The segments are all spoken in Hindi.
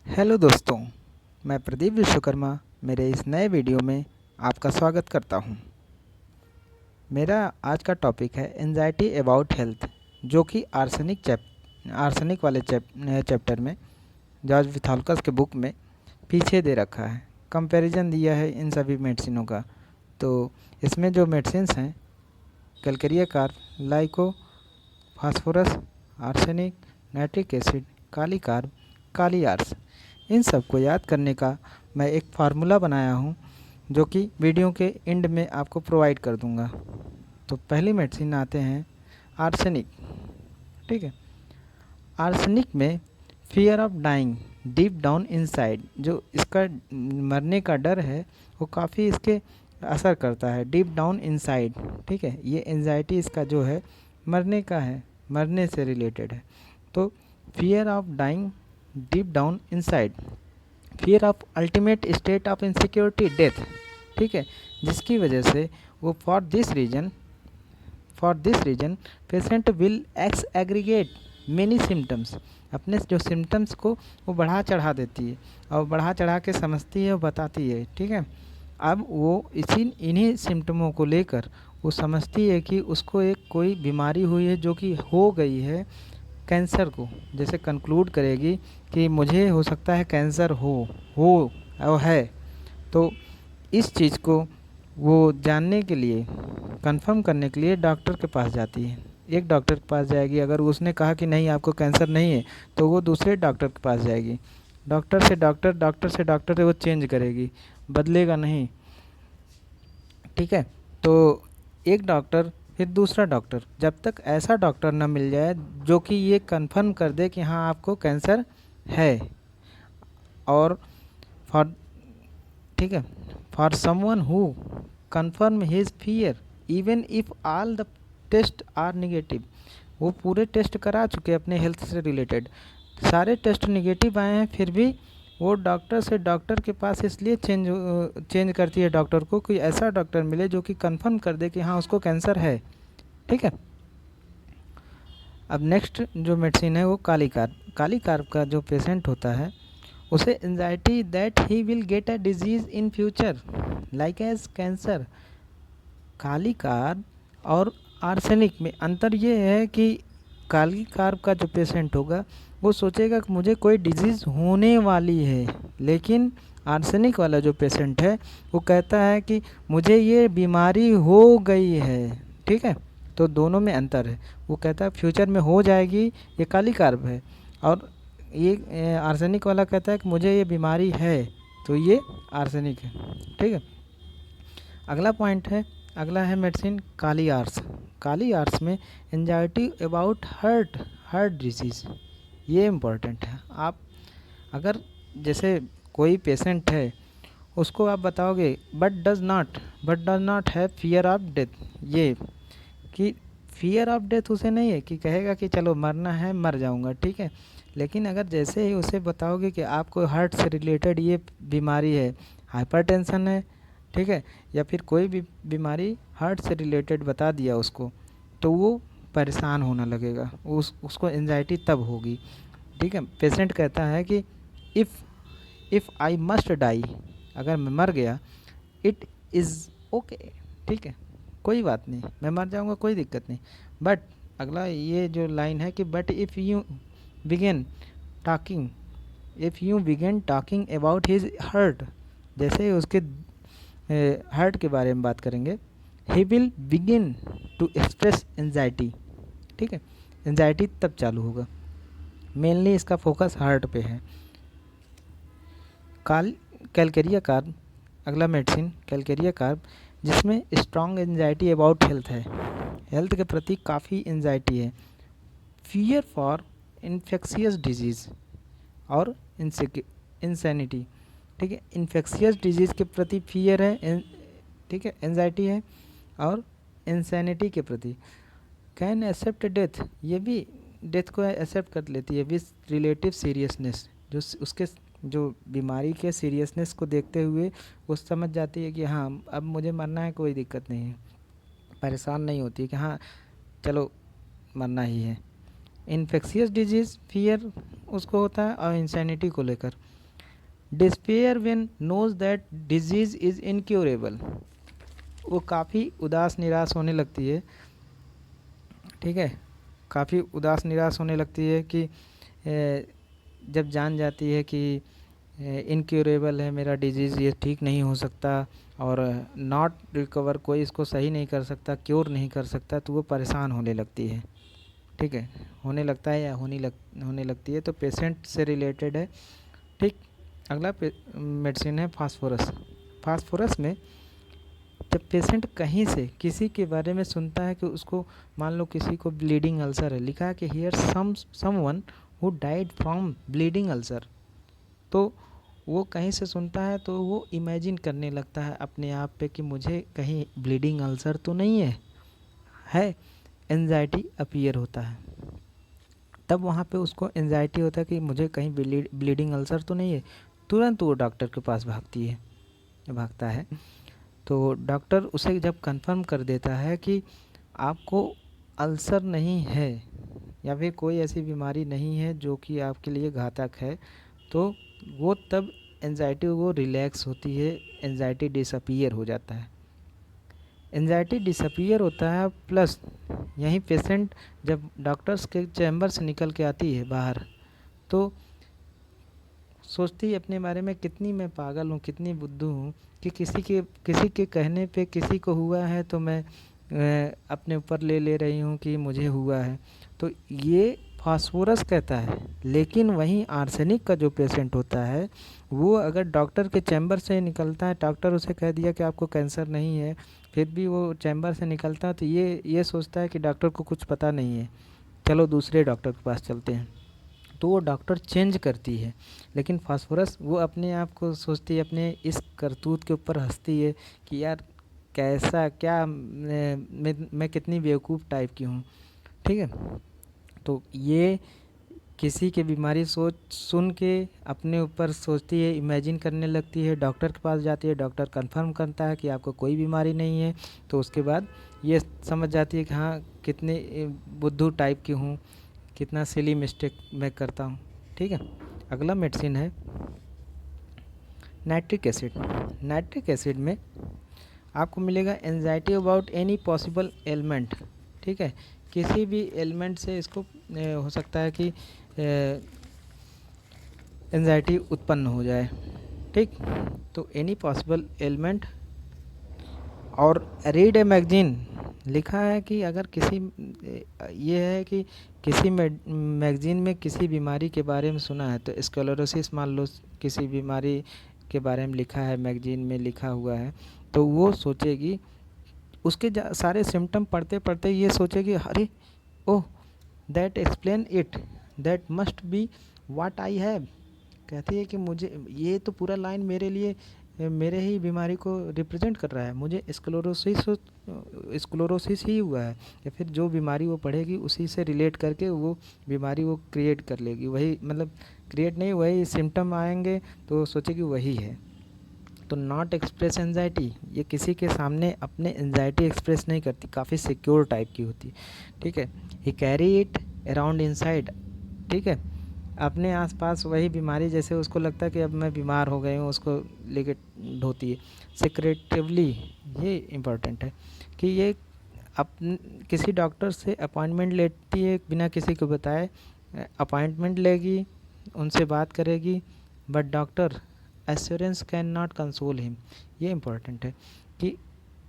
हेलो दोस्तों, मैं प्रदीप विश्वकर्मा मेरे इस नए वीडियो में आपका स्वागत करता हूं। मेरा आज का टॉपिक है एंजाइटी अबाउट हेल्थ, जो कि आर्सेनिक वाले चैप्टर में जॉर्ज विथाल्कस के बुक में पीछे दे रखा है। कंपैरिजन दिया है इन सभी मेडिसिनों का। तो इसमें जो मेडिसिन्स हैं, calcarea carb, lyco, phosphorus, arsenic, nitric acid, kali carb, kali ars, इन सब को याद करने का मैं एक फार्मूला बनाया हूँ, जो कि वीडियो के एंड में आपको प्रोवाइड कर दूँगा। तो पहली मेडिसिन आते हैं आर्सेनिक। ठीक है, आर्सेनिक में fear of dying deep down inside, जो इसका मरने का डर है वो काफ़ी इसके असर करता है डीप डाउन इनसाइड। ठीक है, ये एंजाइटी इसका जो है मरने का है, मरने से रिलेटेड है। तो fear of dying deep down inside, fear of ultimate state of insecurity death. ठीक है, जिसकी वजह से वो for this reason patient will exaggerate many symptoms, अपने जो सिम्टम्स को वो बढ़ा चढ़ा देती है और बढ़ा चढ़ा के समझती है और बताती है। ठीक है, अब वो इन्हीं सिम्टमों को लेकर वो समझती है कि उसको एक कोई बीमारी हुई है जो कि हो गई है कैंसर को, जैसे कंक्लूड करेगी कि मुझे हो सकता है कैंसर हो और है। तो इस चीज़ को वो जानने के लिए, कंफर्म करने के लिए डॉक्टर के पास जाती है। एक डॉक्टर के पास जाएगी, अगर उसने कहा कि नहीं आपको कैंसर नहीं है, तो वो दूसरे डॉक्टर के पास जाएगी। डॉक्टर से डॉक्टर वो चेंज करेगी, बदलेगा नहीं। ठीक है, तो एक डॉक्टर फिर दूसरा डॉक्टर, जब तक ऐसा डॉक्टर ना मिल जाए जो कि ये कंफर्म कर दे कि हाँ आपको कैंसर है। और फॉर ठीक है, for someone who confirm his fear even if all the test are negative, वो पूरे टेस्ट करा चुके अपने हेल्थ से रिलेटेड, सारे टेस्ट निगेटिव आए हैं, फिर भी वो डॉक्टर से डॉक्टर के पास इसलिए चेंज करती है डॉक्टर को कि ऐसा डॉक्टर मिले जो कि कंफर्म कर दे कि हाँ उसको कैंसर है। ठीक है, अब नेक्स्ट जो मेडिसिन है वो काली कार्ब का जो पेशेंट होता है उसे anxiety that he will get a disease in future like as cancer. Kali carb और आर्सेनिक में अंतर ये है कि काली कार्ब का जो पेशेंट होगा वो सोचेगा कि मुझे कोई डिजीज़ होने वाली है, लेकिन आर्सेनिक वाला जो पेशेंट है वो कहता है कि मुझे ये बीमारी हो गई है। ठीक है, तो दोनों में अंतर है। वो कहता है फ्यूचर में हो जाएगी, ये काली कार्ब है, और ये आर्सेनिक वाला कहता है कि मुझे ये बीमारी है, तो ये आर्सेनिक है। ठीक है, अगला है मेडिसिन काली आर्स। काली आर्स में एंजाइटी अबाउट हार्ट डिजीज़, ये इम्पोर्टेंट है। आप अगर जैसे कोई पेशेंट है उसको आप बताओगे but does not have fear of death, ये कि फियर ऑफ डेथ उसे नहीं है कि कहेगा कि चलो मरना है मर जाऊंगा। ठीक है, लेकिन अगर जैसे ही उसे बताओगे कि आपको हार्ट से रिलेटेड ये बीमारी है, हाइपरटेंशन है, ठीक है, या फिर कोई भी बीमारी हार्ट से रिलेटेड बता दिया उसको, तो वो परेशान होने लगेगा, उसको एंजाइटी तब होगी। ठीक है, पेशेंट कहता है कि इफ़ आई मस्ट डाई, अगर मैं मर गया, इट इज़ ओके। ठीक है, कोई बात नहीं, मैं मर जाऊंगा, कोई दिक्कत नहीं। बट अगला ये जो लाइन है कि but begin talking if you begin talking about his heart, जैसे ही उसके हर्ट के बारे में बात करेंगे, he will begin to express anxiety. ठीक है, एंजाइटी तब चालू होगा। मेनली इसका फोकस हार्ट पे है। कैलकेरिया कार्ब, अगला मेडिसिन कैलकेरिया कार्ब, जिसमें स्ट्रॉन्ग एंजाइटी अबाउट हेल्थ है, हेल्थ के प्रति काफ़ी एंजाइटी है। फियर फॉर इन्फेक्शियस डिजीज़ और इंसैनिटी। ठीक है, इन्फेक्शियस डिजीज़ के प्रति फियर है, ठीक है, एंजाइटी है, और इंसैनिटी के प्रति कैन एक्सेप्ट डेथ, ये भी डेथ को एक्सेप्ट कर लेती है विथ रिलेटिव सीरियसनेस, जो उसके जो बीमारी के सीरियसनेस को देखते हुए वो समझ जाती है कि हाँ अब मुझे मरना है, कोई दिक्कत नहीं है, परेशान नहीं होती है कि हाँ चलो मरना ही है। इन्फेक्शियस डिजीज़ फियर उसको होता है और इंसैनिटी को लेकर। Despair when knows that disease is incurable, वो काफ़ी उदास निराश होने लगती है, ठीक है, काफ़ी उदास निराश होने लगती है कि जब जान जाती है कि इनक्योरेबल है मेरा डिजीज़, ये ठीक नहीं हो सकता और नॉट रिकवर, कोई इसको सही नहीं कर सकता, क्योर नहीं कर सकता, तो वो परेशान होने लगती है, ठीक है, होने लगता है या होने लगती है। तो पेशेंट से रिलेटेड है, ठीक। अगला मेडिसिन है फास्फोरस। फास्फोरस में जब पेशेंट कहीं से किसी के बारे में सुनता है कि उसको, मान लो किसी को ब्लीडिंग अल्सर है, लिखा है कि here someone who died from bleeding ulcer, तो वो कहीं से सुनता है तो वो इमेजिन करने लगता है अपने आप पे कि मुझे कहीं ब्लीडिंग अल्सर तो नहीं है। एंजाइटी अपीयर होता है, तब वहाँ पे उसको एंजाइटी होता है कि मुझे कहीं ब्लीडिंग अल्सर तो नहीं है। तुरंत वो डॉक्टर के पास भागता है। तो डॉक्टर उसे जब कंफर्म कर देता है कि आपको अल्सर नहीं है या फिर कोई ऐसी बीमारी नहीं है जो कि आपके लिए घातक है, तो वो तब एंजाइटी वो रिलैक्स होती है, एंजाइटी डिसअपीयर हो जाता है। एंजाइटी डिसअपीयर होता है, प्लस यहीं पेशेंट जब डॉक्टर्स के चैम्बर से निकल के आती है बाहर, तो सोचती है अपने बारे में, कितनी मैं पागल हूँ, कितनी बुद्धू हूँ कि किसी के कहने पे किसी को हुआ है तो मैं अपने ऊपर ले रही हूँ कि मुझे हुआ है। तो ये फास्फोरस कहता है। लेकिन वहीं आर्सेनिक का जो पेशेंट होता है, वो अगर डॉक्टर के चैम्बर से निकलता है, डॉक्टर उसे कह दिया कि आपको कैंसर नहीं है, फिर भी वो चैम्बर से निकलता है, तो ये सोचता है कि डॉक्टर को कुछ पता नहीं है, चलो दूसरे डॉक्टर के पास चलते हैं, तो वो डॉक्टर चेंज करती है। लेकिन फास्फोरस वो अपने आप को सोचती है, अपने इस करतूत के ऊपर हंसती है कि यार कैसा क्या, मैं कितनी बेवकूफ़ टाइप की हूँ, ठीक है। तो ये किसी की बीमारी सोच सुन के अपने ऊपर सोचती है, इमेजिन करने लगती है, डॉक्टर के पास जाती है, डॉक्टर कंफर्म करता है कि आपको कोई बीमारी नहीं है, तो उसके बाद ये समझ जाती है कि हाँ कितने बुद्धू टाइप की हूँ, कितना सिली मिस्टेक मैं करता हूँ, ठीक है। अगला मेडिसिन है नाइट्रिक एसिड। नाइट्रिक एसिड में आपको मिलेगा anxiety about any possible element, ठीक है, किसी भी एलिमेंट से इसको हो सकता है कि एंजाइटी उत्पन्न हो जाए, ठीक। तो एनी पॉसिबल एलिमेंट, और रीड ए मैगजीन, लिखा है कि अगर ये है कि किसी मैगजीन में किसी बीमारी के बारे में सुना है, तो स्क्लेरोसिस मान लो किसी बीमारी के बारे में लिखा है, मैगजीन में लिखा हुआ है, तो वो सोचेगी, उसके सारे सिम्टम पढ़ते पढ़ते ये सोचेगी, अरे oh that explain it, that must be what I have. कहती है कि मुझे ये तो पूरा लाइन मेरे लिए मेरे ही बीमारी को रिप्रेजेंट कर रहा है, मुझे स्क्लेरोसिस ही हुआ है, या फिर जो बीमारी वो पढ़ेगी उसी से रिलेट करके वो बीमारी वो क्रिएट कर लेगी, वही मतलब क्रिएट नहीं, वही सिम्टम आएंगे तो सोचेगी वही है। तो नॉट एक्सप्रेस एंजाइटी, ये किसी के सामने अपने एंजाइटी एक्सप्रेस नहीं करती, काफ़ी सिक्योर टाइप की होती, ठीक है। ही कैरी इट अराउंड इनसाइड, ठीक है, अपने आसपास वही बीमारी, जैसे उसको लगता है कि अब मैं बीमार हो गई हूँ, उसको लेके ढोती है। सिक्रेटिवली, ये इम्पोर्टेंट है कि ये किसी डॉक्टर से अपॉइंटमेंट लेती है बिना किसी को बताए, अपॉइंटमेंट लेगी, उनसे बात करेगी, but doctor assurance can not console him. ये इम्पोर्टेंट है कि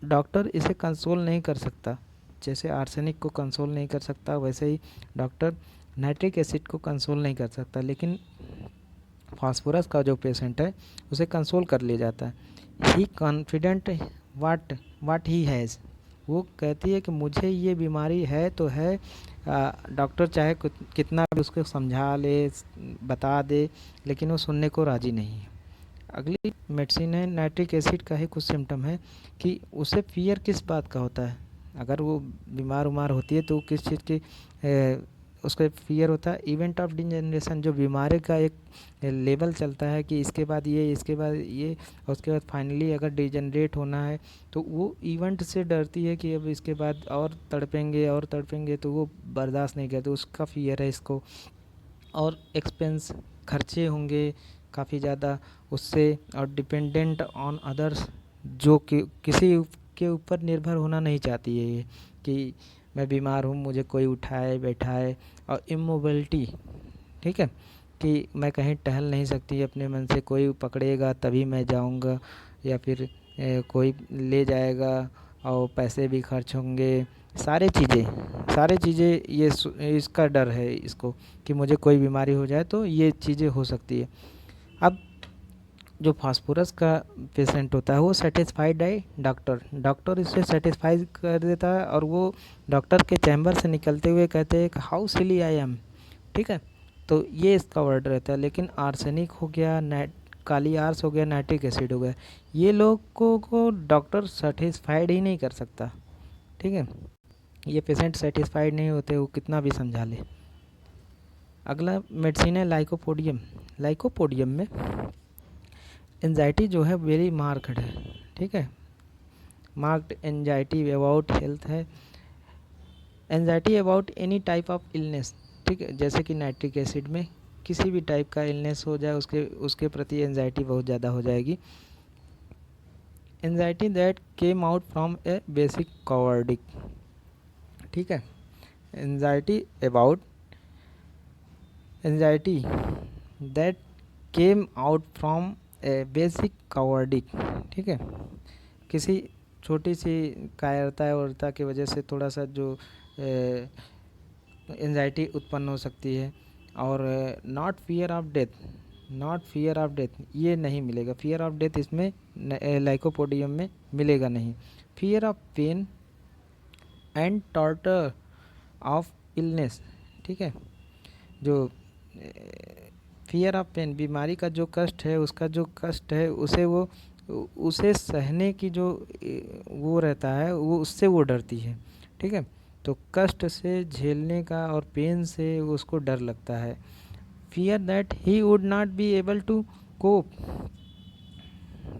डॉक्टर इसे कंसोल नहीं कर सकता, जैसे आर्सेनिक को कंसोल नहीं कर सकता, वैसे ही डॉक्टर नाइट्रिक एसिड को कंसोल नहीं कर सकता, लेकिन फास्फोरस का जो पेशेंट है उसे कंसोल कर लिया जाता है। ही कॉन्फिडेंट वाट ही हैज़, वो कहती है कि मुझे ये बीमारी है तो है, डॉक्टर चाहे कितना भी उसको समझा ले, बता दे, लेकिन वो सुनने को राज़ी नहीं है। अगली मेडिसिन है नाइट्रिक एसिड का ही कुछ सिम्टम है कि उसे फियर किस बात का होता है, अगर वो बीमार होती है तो किस चीज़ की उसका फियर होता है। इवेंट ऑफ डिजेनरेशन, जो बीमारी का एक लेवल चलता है कि इसके बाद ये, इसके बाद ये, और उसके बाद फाइनली अगर डिजेनरेट होना है, तो वो इवेंट से डरती है कि अब इसके बाद और तड़पेंगे, तो वो बर्दाश्त नहीं करते, उसका फियर है इसको। और एक्सपेंस खर्चे होंगे काफ़ी ज़्यादा उससे, और डिपेंडेंट ऑन अदर्स, जो कि किसी के ऊपर निर्भर होना नहीं चाहती है ये, कि मैं बीमार हूँ मुझे कोई उठाए बैठाए। और इमोबिलिटी, ठीक है, कि मैं कहीं टहल नहीं सकती अपने मन से, कोई पकड़ेगा तभी मैं जाऊंगा, या फिर कोई ले जाएगा और पैसे भी खर्च होंगे, सारे चीज़ें इसका डर है इसको, कि मुझे कोई बीमारी हो जाए तो ये चीज़ें हो सकती है। अब जो फास्फोरस का पेशेंट होता है वो सेटिस्फाइड है, डॉक्टर इससे सेटिस्फाई कर देता है, और वो डॉक्टर के चैम्बर से निकलते हुए कहते हैं कि हाउ सिली आई एम, ठीक है। तो ये इसका वर्ड रहता है। लेकिन आर्सेनिक हो गया, काली आर्स हो गया, नाइट्रिक एसिड हो गया, ये लोगों को डॉक्टर सेटिस्फाइड ही नहीं कर सकता, ठीक है। ये पेशेंट सेटिस्फाइड नहीं होते, वो कितना भी समझा ले। अगला मेडिसिन है लाइकोपोडियम। लाइकोपोडियम में एंजाइटी जो है वेरी मार्क्ड है, ठीक है, मार्क्ड एंजाइटी अबाउट हेल्थ है, anxiety about any type of illness, ठीक है। जैसे कि नाइट्रिक एसिड में किसी भी टाइप का इलनेस हो जाए उसके प्रति एंजाइटी बहुत ज़्यादा हो जाएगी। Anxiety that came out from a basic cowardice, ठीक है, anxiety about anxiety that came out from a basic cowardice, ठीक है, किसी छोटी सी कायरता की वजह से थोड़ा सा जो एंजाइटी उत्पन्न हो सकती है। और नॉट फियर ऑफ डेथ, ये नहीं मिलेगा, फियर ऑफ डेथ इसमें लाइकोपोडियम में मिलेगा नहीं। Fear of pain and torture of illness, ठीक है, जो फियर ऑफ पेन, बीमारी का जो कष्ट है, उसका जो कष्ट है उसे सहने की जो वो रहता है, वो उससे वो डरती है, ठीक है। तो कष्ट से झेलने का और पेन से उसको डर लगता है। Fear that he would not be able to cope,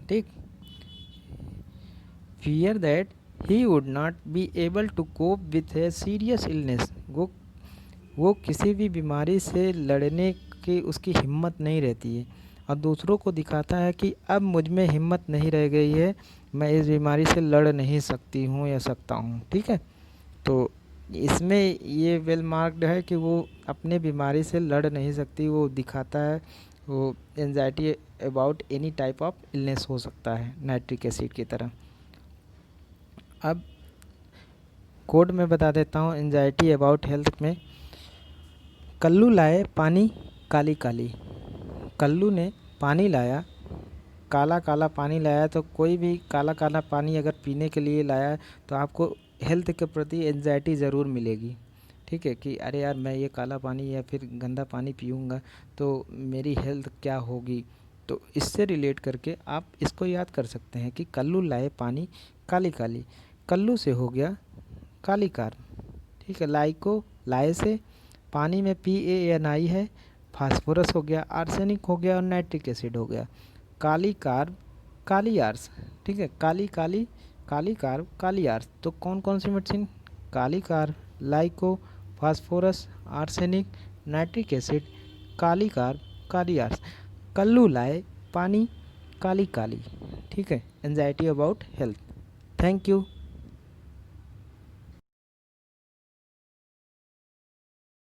ठीक, fear that he would not be able to cope with a serious illness, वो किसी भी बीमारी से लड़ने की उसकी हिम्मत नहीं रहती है, और दूसरों को दिखाता है कि अब मुझ में हिम्मत नहीं रह गई है, मैं इस बीमारी से लड़ नहीं सकती हूँ या सकता हूँ, ठीक है। तो इसमें ये वेल मार्क्ड है कि वो अपने बीमारी से लड़ नहीं सकती, वो दिखाता है, वो anxiety about any type of illness हो सकता है नाइट्रिक एसिड की तरह। अब कोड में बता देता हूँ एंजाइटी अबाउट हेल्थ में। कल्लू लाए पानी काली काली, कल्लू ने पानी लाया, काला काला पानी लाया, तो कोई भी काला काला पानी अगर पीने के लिए लाया तो आपको हेल्थ के प्रति एंजाइटी ज़रूर मिलेगी, ठीक है, कि अरे यार मैं ये काला पानी या फिर गंदा पानी पीऊँगा तो मेरी हेल्थ क्या होगी। तो इससे रिलेट करके आप इसको याद कर सकते हैं कि कल्लू लाए पानी काली काली, कल्लू से हो गया काली कार, ठीक है, लाइको लाए से पानी में PANI है, फास्फोरस हो गया, आर्सेनिक हो गया और नाइट्रिक एसिड हो गया। काली कार्ब काली आर्स, ठीक है, Kali Kali Kali carb kali hours. तो कौन कौन सी medicine, kali carb, lyco, phosphorus, arsenic, nitric acid, kali carb kali ars. Kallu लाए पानी काली काली, ठीक है, anxiety about health. Thank you.